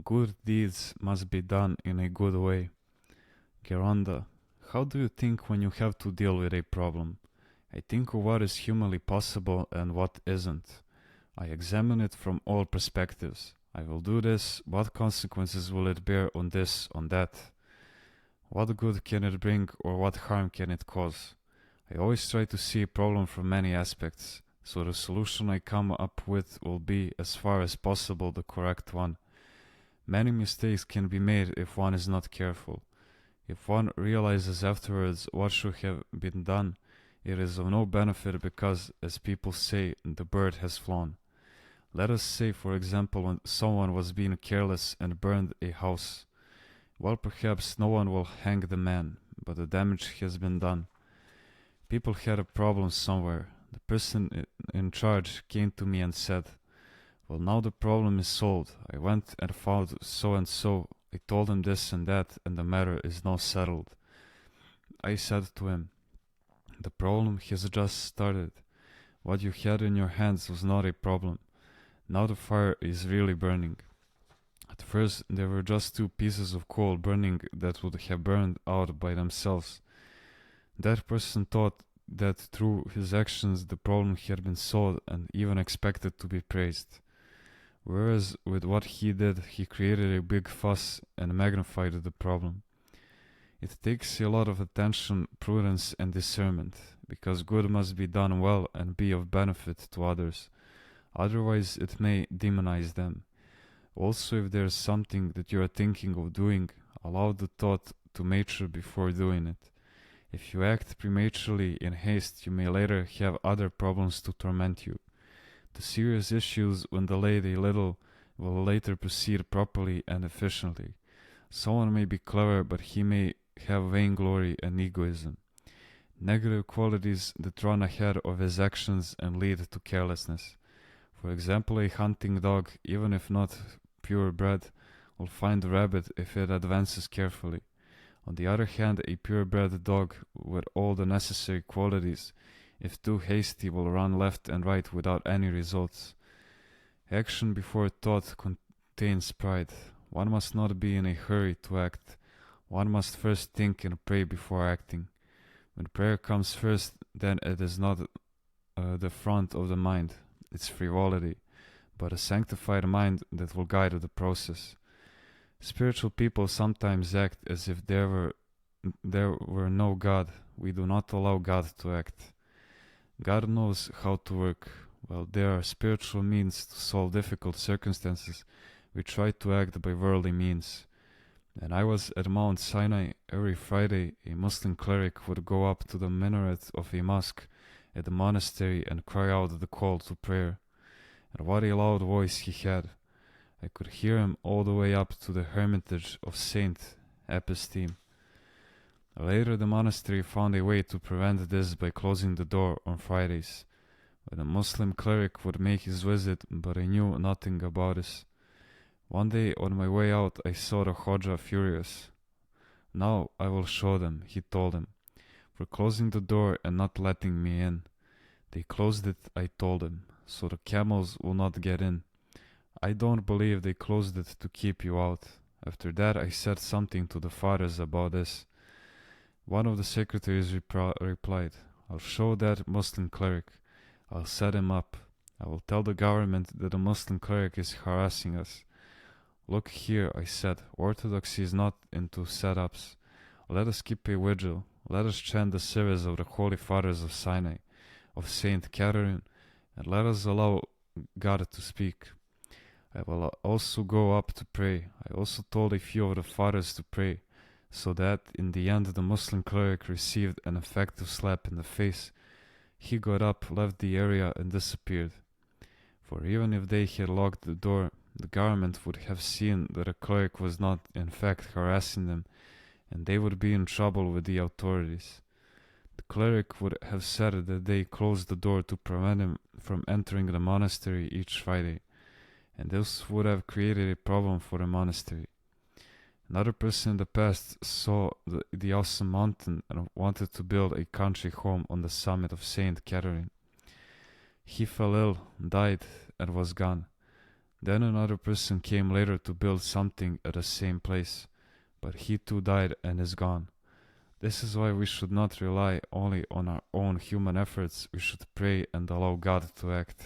Good deeds must be done in a good way. Geronda, how do you think when you have to deal with a problem? I think of what is humanly possible and what isn't. I examine it from all perspectives. I will do this, what consequences will it bear on this, on that? What good can it bring or what harm can it cause? I always try to see a problem from many aspects, so the solution I come up with will be, as far as possible, the correct one. Many mistakes can be made if one is not careful. If one realizes afterwards what should have been done, it is of no benefit because, as people say, the bird has flown. Let us say, for example, when someone was being careless and burned a house. Well, perhaps no one will hang the man, but the damage has been done. People had a problem somewhere. The person in charge came to me and said, well, now the problem is solved. I went and found so and so. I told him this and that, and the matter is now settled. I said to him, the problem has just started. What you had in your hands was not a problem. Now the fire is really burning. At first, there were just two pieces of coal burning that would have burned out by themselves. That person thought that through his actions the problem had been solved and even expected to be praised. Whereas with what he did, he created a big fuss and magnified the problem. It takes a lot of attention, prudence, and discernment, because good must be done well and be of benefit to others. Otherwise, it may demonize them. Also, if there is something that you are thinking of doing, allow the thought to mature before doing it. If you act prematurely in haste, you may later have other problems to torment you. The serious issues, when delayed a little, will later proceed properly and efficiently. Someone may be clever, but he may have vainglory and egoism. Negative qualities that run ahead of his actions and lead to carelessness. For example, a hunting dog, even if not purebred, will find a rabbit if it advances carefully. On the other hand, a purebred dog with all the necessary qualities, if too hasty, will run left and right without any results. Action before thought contains pride. One must not be in a hurry to act. One must first think and pray before acting. When prayer comes first, then it is not the front of the mind, its frivolity, but a sanctified mind that will guide the process. Spiritual people sometimes act as if there were no God. We do not allow God to act. God knows how to work. While there are spiritual means to solve difficult circumstances, we try to act by worldly means. When I was at Mount Sinai, every Friday a Muslim cleric would go up to the minaret of a mosque at the monastery and cry out the call to prayer. And what a loud voice he had! I could hear him all the way up to the hermitage of Saint Episteme. Later the monastery found a way to prevent this by closing the door on Fridays, when a Muslim cleric would make his visit, but I knew nothing about this. One day on my way out I saw the Hodja furious. Now I will show them, he told him, for closing the door and not letting me in. They closed it, I told him, so the camels will not get in. I don't believe they closed it to keep you out. After that I said something to the fathers about this. One of the secretaries replied, I'll show that Muslim cleric. I'll set him up. I will tell the government that the Muslim cleric is harassing us. Look here, I said, orthodoxy is not into setups. Let us keep a vigil. Let us chant the service of the Holy Fathers of Sinai, of Saint Catherine, and let us allow God to speak. I will also go up to pray. I also told a few of the fathers to pray, so that in the end the Muslim cleric received an effective slap in the face. He got up, left the area, and disappeared. For even if they had locked the door, the government would have seen that a cleric was not in fact harassing them, and they would be in trouble with the authorities. The cleric would have said that they closed the door to prevent him from entering the monastery each Friday, and this would have created a problem for the monastery. Another person in the past saw the awesome mountain and wanted to build a country home on the summit of Saint Catherine. He fell ill, died, and was gone. Then another person came later to build something at the same place, but he too died and is gone. This is why we should not rely only on our own human efforts. We should pray and allow God to act.